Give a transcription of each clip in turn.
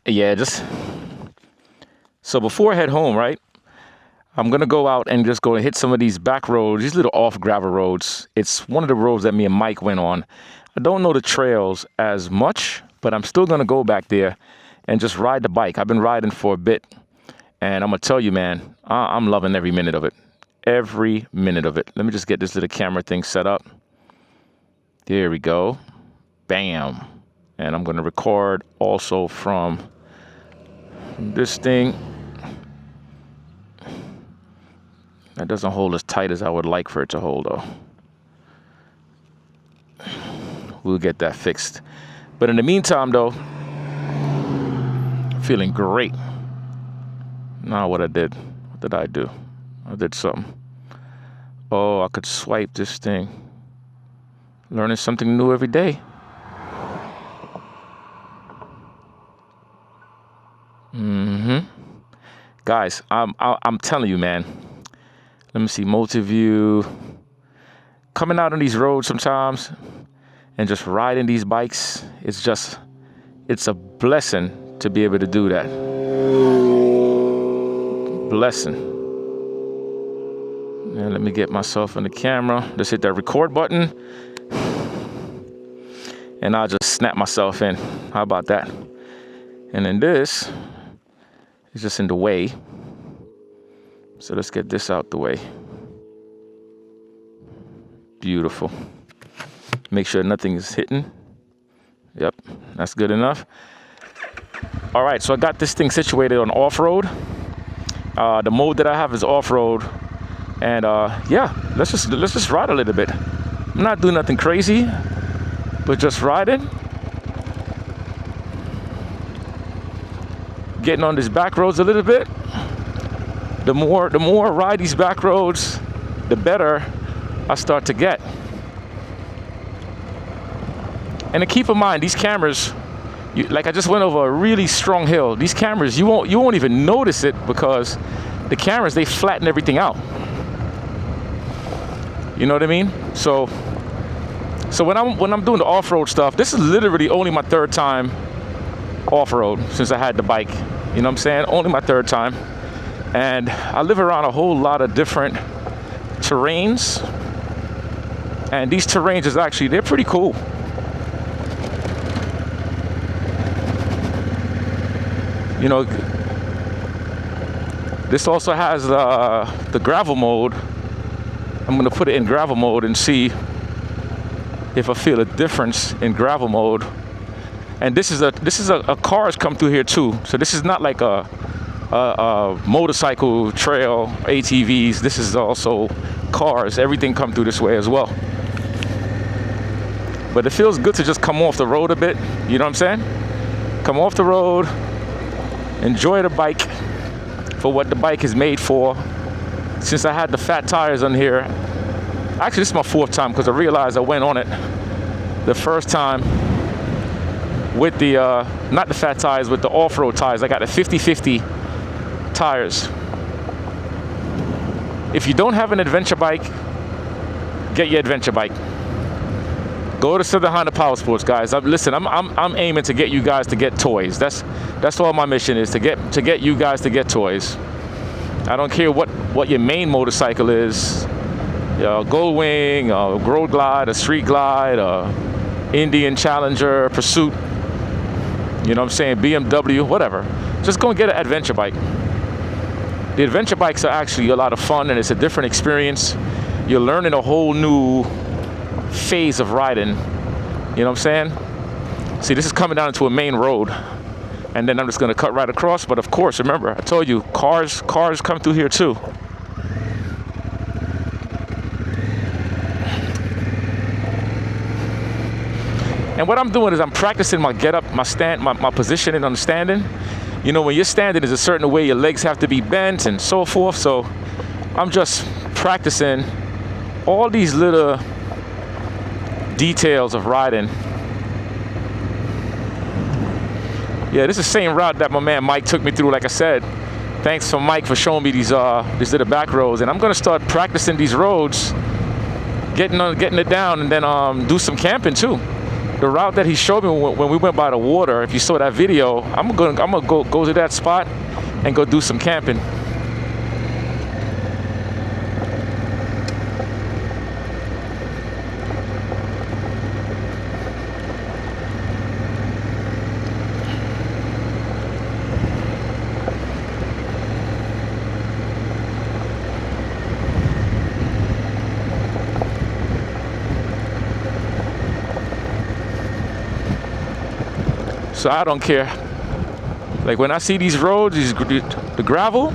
Yeah, just so before I head home, right? I'm gonna go out and just go and hit some of these back roads, these little off gravel roads. It's one of the roads that me and Mike went on. I don't know the trails as much, but I'm still gonna go back there and just ride the bike. I've been riding for a bit, and I'm gonna tell you, man, I'm loving every minute of it. Every minute of it. Let me just get this little camera thing set up. There we go. Bam. And I'm gonna record also from this thing. That doesn't hold as tight as I would like for it to hold, though. We'll get that fixed. But in the meantime, though, feeling great. Now what did I do? I did something. Oh, I could swipe this thing. Learning something new every day. Guys, I'm telling you, man. Let me see, multi-view. Coming out on these roads sometimes and just riding these bikes, it's a blessing to be able to do that. Blessing. And let me get myself in the camera. Just hit that record button. And I'll just snap myself in. How about that? And then this is just in the way. So let's get this out the way. Beautiful. Make sure nothing is hitting. Yep, that's good enough. All right, so I got this thing situated on off-road. The mode that I have is off-road. And yeah, let's just ride a little bit. I'm not doing nothing crazy, but just riding. Getting on these back roads a little bit. The more I ride these back roads, the better I start to get. And to keep in mind, these cameras, like I just went over a really strong hill. These cameras, you won't even notice it because the cameras, they flatten everything out. You know what I mean? So when I'm doing the off-road stuff, this is literally only my third time off-road since I had the bike. You know what I'm saying? Only my third time. And I live around a whole lot of different terrains. And these terrains is actually, they're pretty cool. You know, this also has the gravel mode. I'm gonna put it in gravel mode and see if I feel a difference in gravel mode. And this is a cars come through here too. So this is not like a motorcycle trail, ATVs. This is also cars. Everything come through this way as well. But it feels good to just come off the road a bit. You know what I'm saying? Come off the road, enjoy the bike for what the bike is made for. Since I had the fat tires on here, actually this is my fourth time because I realized I went on it the first time with the, not the fat tires, with the off-road tires. I got the 50/50 tires. If you don't have an adventure bike, get your adventure bike. Go to Southern Honda POWERSPORTS, guys. Listen, I'm aiming to get you guys to get toys. That's all my mission is, to get you guys to get toys. I don't care what your main motorcycle is. Gold Wing, a Road Glide, a Street Glide, a Indian Challenger, Pursuit. You know what I'm saying? BMW, whatever. Just go and get an adventure bike. The adventure bikes are actually a lot of fun, and it's a different experience. You're learning a whole new phase of riding. You know what I'm saying? See, this is coming down into a main road, and then I'm just gonna cut right across. But of course, remember, I told you, cars come through here too. And what I'm doing is I'm practicing my get up, my stand, my positioning on the standing. You know, when you're standing, there's a certain way your legs have to be bent and so forth. So I'm just practicing all these little details of riding. Yeah, this is the same route that my man Mike took me through. Like I said, thanks for Mike for showing me these little back roads. And I'm gonna start practicing these roads, getting it down, and then do some camping too. the route that he showed me when we went by the water, if you saw that video, I'm gonna go to that spot and go do some camping. So I don't care. Like when I see these roads, the gravel,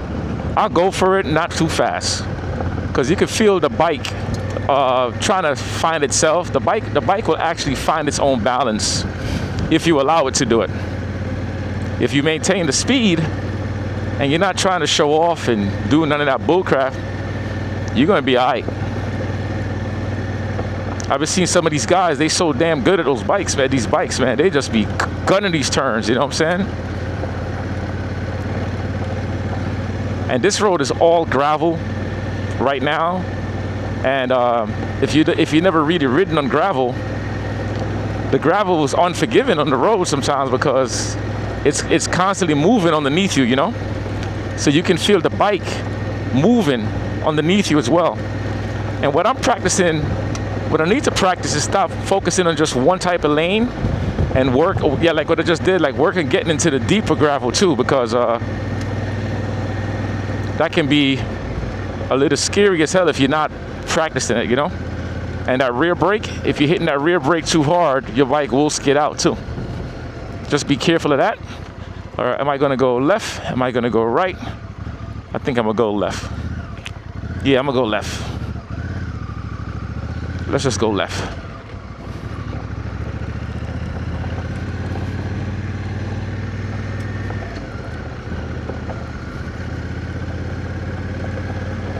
I'll go for it, not too fast, because you can feel the bike trying to find itself. The bike will actually find its own balance if you allow it to do it. If you maintain the speed and you're not trying to show off and do none of that bullcrap, you're gonna be all right. I've been seeing some of these guys, they so damn good at those bikes, man. These bikes, man, they just be gunning these turns, you know what I'm saying? And this road is all gravel right now. And if you never really ridden on gravel, the gravel is unforgiving on the road sometimes because it's constantly moving underneath you, you know? So you can feel the bike moving underneath you as well. And what I'm practicing, what I need to practice is stop focusing on just one type of lane and work, yeah, like what I just did, like work and getting into the deeper gravel too, because that can be a little scary as hell if you're not practicing it, you know? And that rear brake, if you're hitting that rear brake too hard, your bike will skid out too. Just be careful of that. Or am I gonna go left? Am I gonna go right? I think I'm gonna go left. Yeah, I'm gonna go left. Let's just go left.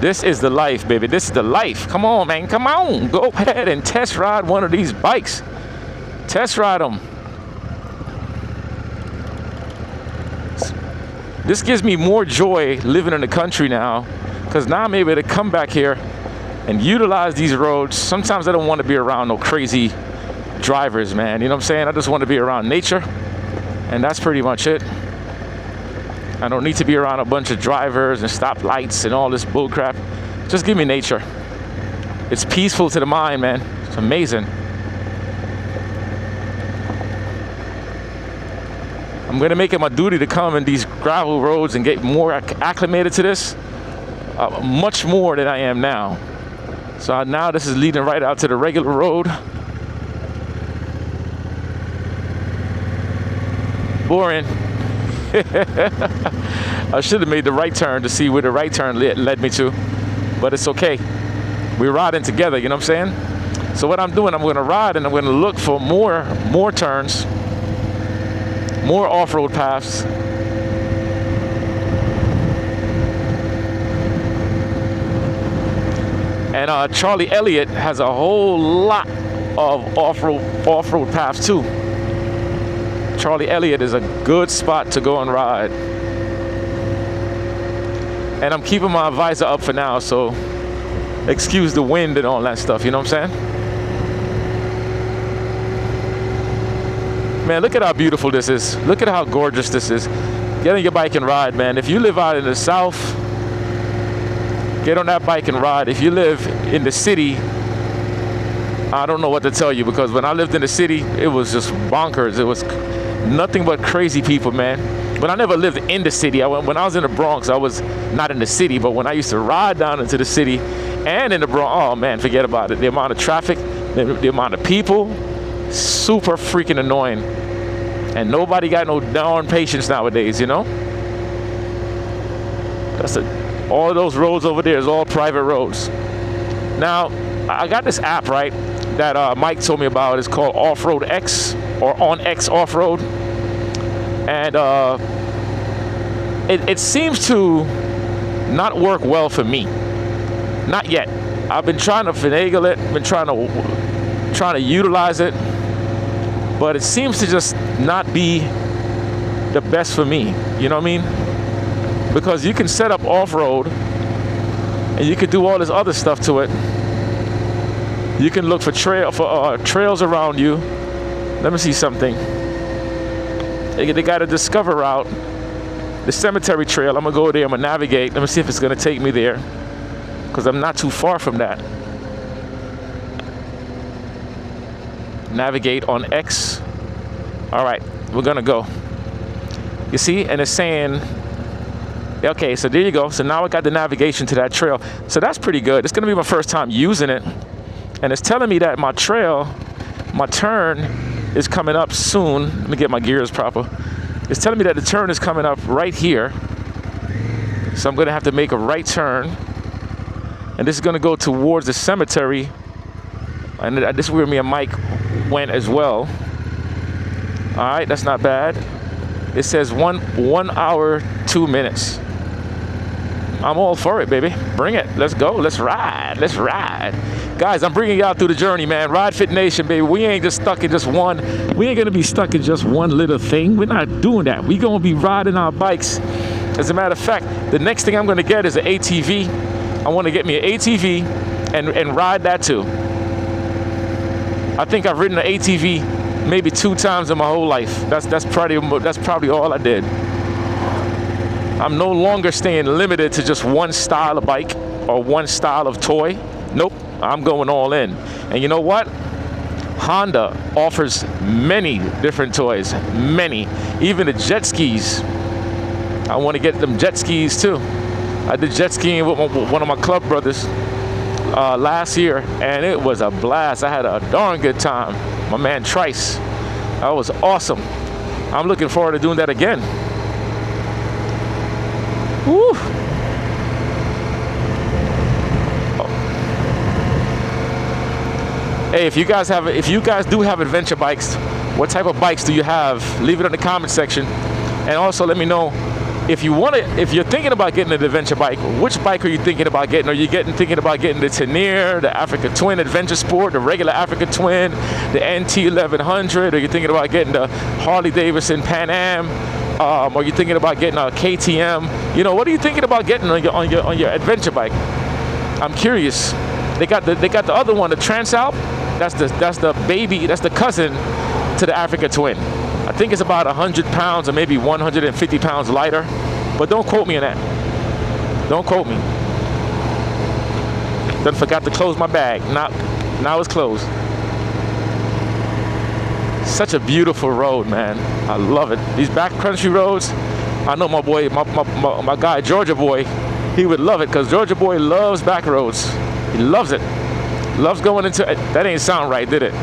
This is the life, baby. This is the life. Come on, man. Come on. Go ahead and test ride one of these bikes. Test ride them. This gives me more joy living in the country now, because now I'm able to come back here and utilize these roads. Sometimes I don't want to be around no crazy drivers, man. You know what I'm saying? I just want to be around nature, and that's pretty much it. I don't need to be around a bunch of drivers and stoplights and all this bull crap. Just give me nature. It's peaceful to the mind, man. It's amazing. I'm gonna make it my duty to come in these gravel roads and get more acclimated to this, much more than I am now. So now this is leading right out to the regular road. Boring. I should have made the right turn to see where the right turn led me to, but it's okay. We're riding together, you know what I'm saying? So what I'm doing, I'm gonna ride and I'm gonna look for more turns, more off-road paths. And Charlie Elliott has a whole lot of off-road paths too. Charlie Elliott is a good spot to go and ride. And I'm keeping my visor up for now, so excuse the wind and all that stuff, you know what I'm saying? Man, look at how beautiful this is. Look at how gorgeous this is. Get on your bike and ride, man. If you live out in the South, get on that bike and ride. If you live in the city, I don't know what to tell you, because when I lived in the city, it was just bonkers. It was nothing but crazy people, man. But I never lived in the city. When I was in the Bronx, I was not in the city, but when I used to ride down into the city and in the Bronx, oh man, forget about it. The amount of traffic, the amount of people, super freaking annoying. And nobody got no darn patience nowadays, you know? That's it. All of those roads over there is all private roads. Now, I got this app, right, that Mike told me about. It's called Off-Road X, or On X Off-Road. And it seems to not work well for me. Not yet. I've been trying to finagle it, been trying to utilize it, but it seems to just not be the best for me. You know what I mean? Because you can set up off-road and you can do all this other stuff to it. You can look for trails around you. Let me see something. They got a Discover route, the cemetery trail. I'm gonna go there, I'm gonna navigate. Let me see if it's gonna take me there, because I'm not too far from that. Navigate on X. All right, we're gonna go. You see, and it's saying, okay, so there you go. So now I got the navigation to that trail. So that's pretty good. It's gonna be my first time using it. And it's telling me that my trail, my turn is coming up soon. Let me get my gears proper. It's telling me that the turn is coming up right here. So I'm gonna have to make a right turn. And this is gonna go towards the cemetery. And this is where me and Mike went as well. All right, that's not bad. It says 1 hour, 2 minutes. I'm all for it, baby. Bring it. Let's go. Let's ride. Let's ride. Guys, I'm bringing y'all through the journey, man. Ride Fit Nation, baby. We ain't just stuck in just one. We ain't going to be stuck in just one little thing. We're not doing that. We're going to be riding our bikes. As a matter of fact, the next thing I'm going to get is an ATV. I want to get me an ATV and ride that too. I think I've ridden an ATV maybe 2 times in my whole life. That's probably all I did. I'm no longer staying limited to just one style of bike or one style of toy. Nope, I'm going all in. And you know what? Honda offers many different toys, many. Even the jet skis. I want to get them jet skis too. I did jet skiing with one of my club brothers last year, and it was a blast. I had a darn good time. My man Trice. That was awesome. I'm looking forward to doing that again. Woo. Oh. Hey, if you guys do have adventure bikes, what type of bikes do you have? Leave it in the comment section. And also let me know if you're thinking about getting an adventure bike, which bike are you thinking about getting? Are you thinking about getting the Tenere, the Africa Twin Adventure Sport, the regular Africa Twin, the NT 1100? Are you thinking about getting the Harley Davidson Pan Am? Are you thinking about getting a KTM? You know, what are you thinking about getting on your adventure bike? I'm curious. They got the other one, the Transalp. That's the baby. That's the cousin to the Africa Twin. I think it's about 100 pounds or maybe 150 pounds lighter, but don't quote me on that. Don't quote me. Then forgot to close my bag. Now it's closed. Such a beautiful road, man. I love it. These backcountry roads, I know my boy, my guy, Georgia Boy, he would love it, because Georgia Boy loves back roads. He loves it. Loves going into it. That ain't sound right, did it?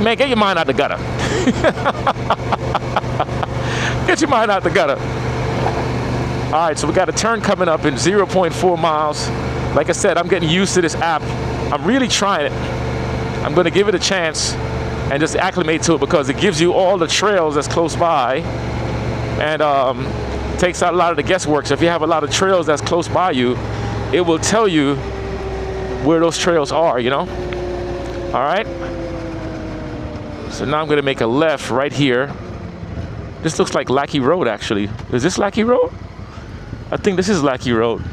Man, get your mind out the gutter. Get your mind out the gutter. All right, so we got a turn coming up in 0.4 miles. Like I said, I'm getting used to this app. I'm really trying it. I'm going to give it a chance and just acclimate to it, because it gives you all the trails that's close by, and takes out a lot of the guesswork. So if you have a lot of trails that's close by you, it will tell you where those trails are, you know? All right. So now I'm going to make a left right here. This looks like Lackey Road, actually. Is this Lackey Road? I think this is Lackey Road.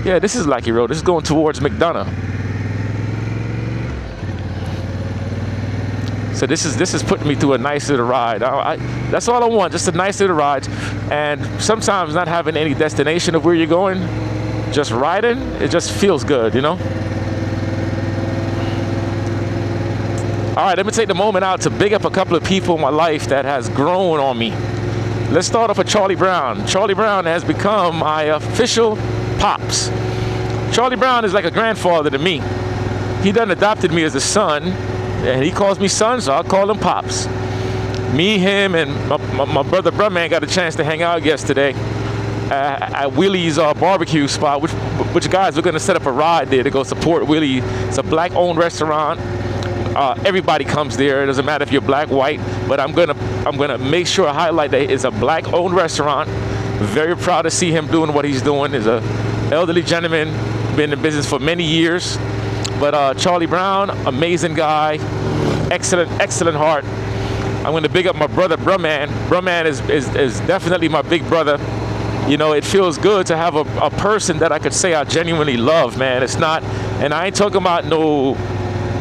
Yeah, this is Lackey Road. This is going towards McDonough. So this is putting me through a nice little ride. That's all I want, just a nice little ride. And sometimes not having any destination of where you're going, just riding, it just feels good, you know? All right, let me take the moment out to big up a couple of people in my life that has grown on me. Let's start off with Charlie Brown. Charlie Brown has become my official pops. Charlie Brown is like a grandfather to me. He done adopted me as a son, and he calls me son, so I'll call him pops. Me, him, and my brother Brumman got a chance to hang out yesterday at Willie's barbecue spot, which guys, we're gonna set up a ride there to go support Willie. It's a black-owned restaurant. Everybody comes there. It doesn't matter if you're black, white, but I'm gonna make sure I highlight that it's a black-owned restaurant. Very proud to see him doing what he's doing. He's an elderly gentleman, been in business for many years. But Charlie Brown, amazing guy, excellent heart. I'm gonna big up my brother Brumman. Brumman is definitely my big brother. You know, it feels good to have a person that I could say I genuinely love, man. It's not, and I ain't talking about no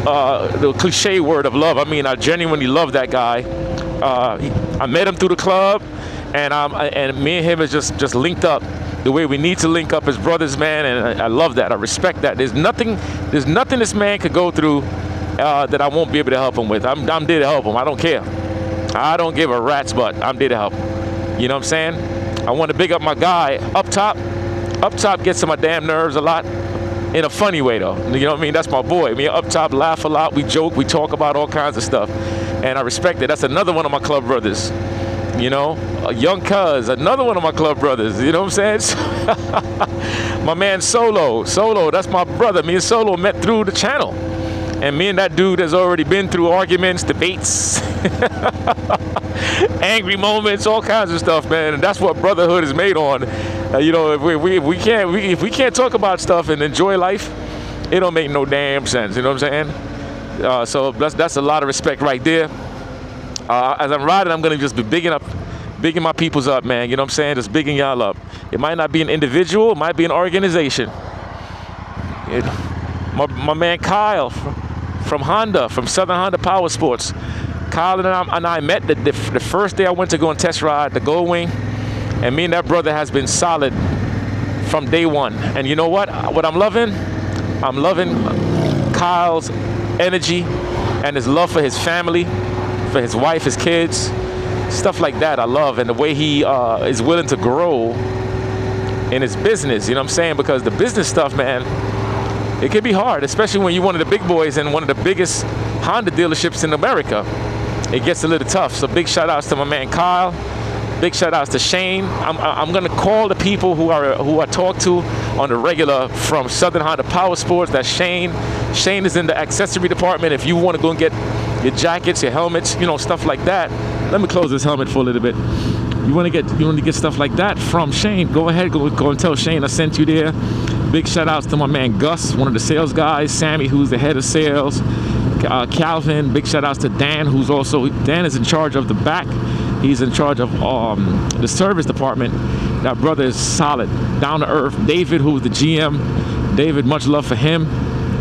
the cliche word of love. I mean, I genuinely love that guy. I met him through the club, and me and him is just linked up the way we need to link up as brothers, man. And I love that. I respect that. There's nothing this man could go through that I won't be able to help him with. I'm there to help him. I don't care. I don't give a rat's butt. I'm there to help. You know what I'm saying? I want to big up my guy up top. Up top gets on my damn nerves a lot, in a funny way though. You know what I mean? That's my boy. Me up top laugh a lot. We joke. We talk about all kinds of stuff, and I respect it. That's another one of my club brothers. You know, Young Cuz, another one of my club brothers. You know what I'm saying? My man Solo, that's my brother. Me and Solo met through the channel. And me and that dude has already been through arguments, debates, angry moments, all kinds of stuff, man. And that's what brotherhood is made on. You know, if we can't talk about stuff and enjoy life, it don't make no damn sense. You know what I'm saying? So that's a lot of respect right there. As I'm riding, I'm gonna just be bigging my peoples up, man. You know what I'm saying? Just bigging y'all up. It might not be an individual, it might be an organization. My man Kyle from Honda, from Southern Honda POWERSPORTS. Kyle and I met the first day I went to go and test ride the Gold Wing, and me and that brother has been solid from day one. And you know what? What I'm loving Kyle's energy and his love for his family, for his wife, his kids, stuff like that I love, and the way he is willing to grow in his business, you know what I'm saying? Because the business stuff, man, it can be hard, especially when you're one of the big boys in one of the biggest Honda dealerships in America. It gets a little tough. So big shout outs to my man Kyle. Big shout outs to Shane. I'm gonna call the people who I talk to on the regular from Southern Honda POWERSPORTS. That's Shane. Shane is in the accessory department. If you want to go and get your jackets, your helmets, you know, stuff like that. Let me close this helmet for a little bit. You want to get stuff like that from Shane, go ahead, go and tell Shane I sent you there. Big shout outs to my man Gus, one of the sales guys, Sammy, who's the head of sales, Calvin. Big shout outs to Dan, Dan is in charge of the back. He's in charge of the service department. That brother is solid, down to earth. David, who's the GM. David, much love for him.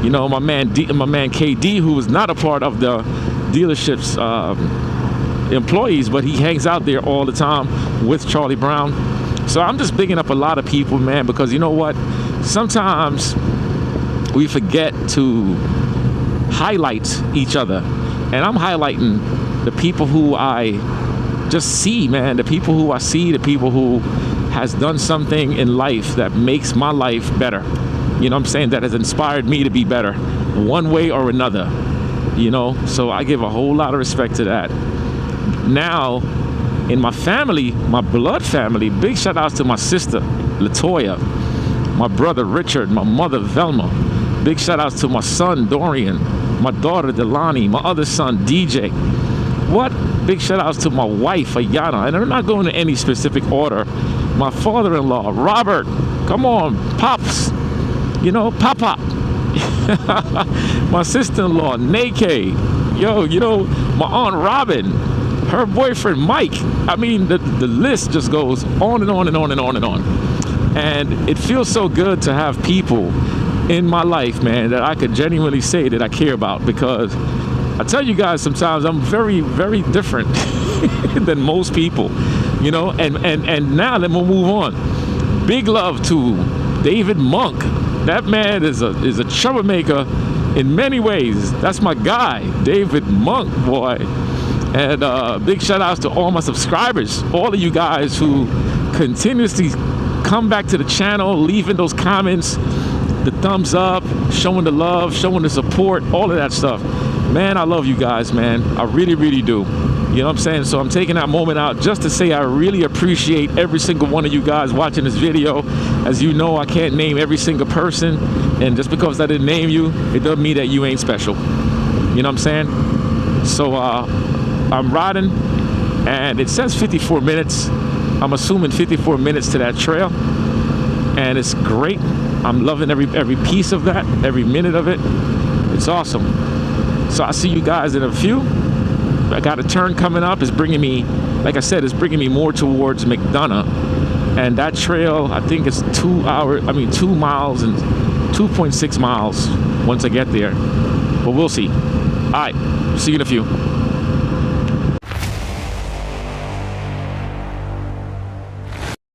You know, my man KD, who is not a part of the dealership's employees, but he hangs out there all the time with Charlie Brown. So I'm just bigging up a lot of people, man, because you know what? Sometimes we forget to highlight each other. And I'm highlighting the people who I just see, man, the people who I see, the people who has done something in life that makes my life better. You know what I'm saying? That has inspired me to be better one way or another, you know? So I give a whole lot of respect to that. Now, in my family, my blood family, big shout outs to my sister, Latoya, my brother, Richard, my mother, Velma. Big shout outs to my son, Dorian, my daughter, Delani, my other son, DJ. What? Big shout outs to my wife, Ayana. And I'm not going in any specific order. My father-in-law, Robert. Come on, Pops. You know, Papa. My sister-in-law, Nake. Yo, you know, my Aunt Robin. Her boyfriend, Mike. I mean, the list just goes on and on and on and on and on. And it feels so good to have people in my life, man, that I could genuinely say that I care about, because I tell you guys sometimes I'm very, very different than most people, you know. And now let me move on. Big love to David Monk. That man is a troublemaker in many ways. That's my guy, David Monk, boy. And big shout outs to all my subscribers, all of you guys who continuously come back to the channel, leaving those comments, the thumbs up, showing the love, showing the support, all of that stuff. Man, I love you guys, man. I really, really do. You know what I'm saying? So I'm taking that moment out just to say I really appreciate every single one of you guys watching this video. As you know, I can't name every single person, and just because I didn't name you, it doesn't mean that you ain't special. You know what I'm saying? So I'm riding, and it says 54 minutes. I'm assuming 54 minutes to that trail, and it's great. I'm loving every piece of that, every minute of it. It's awesome. So I'll see you guys in a few. I got a turn coming up. It's bringing me, like I said, it's bringing me more towards McDonough, and that trail, I think it's 2 miles and 2.6 miles once I get there. but we'll see. All right, see you in a few.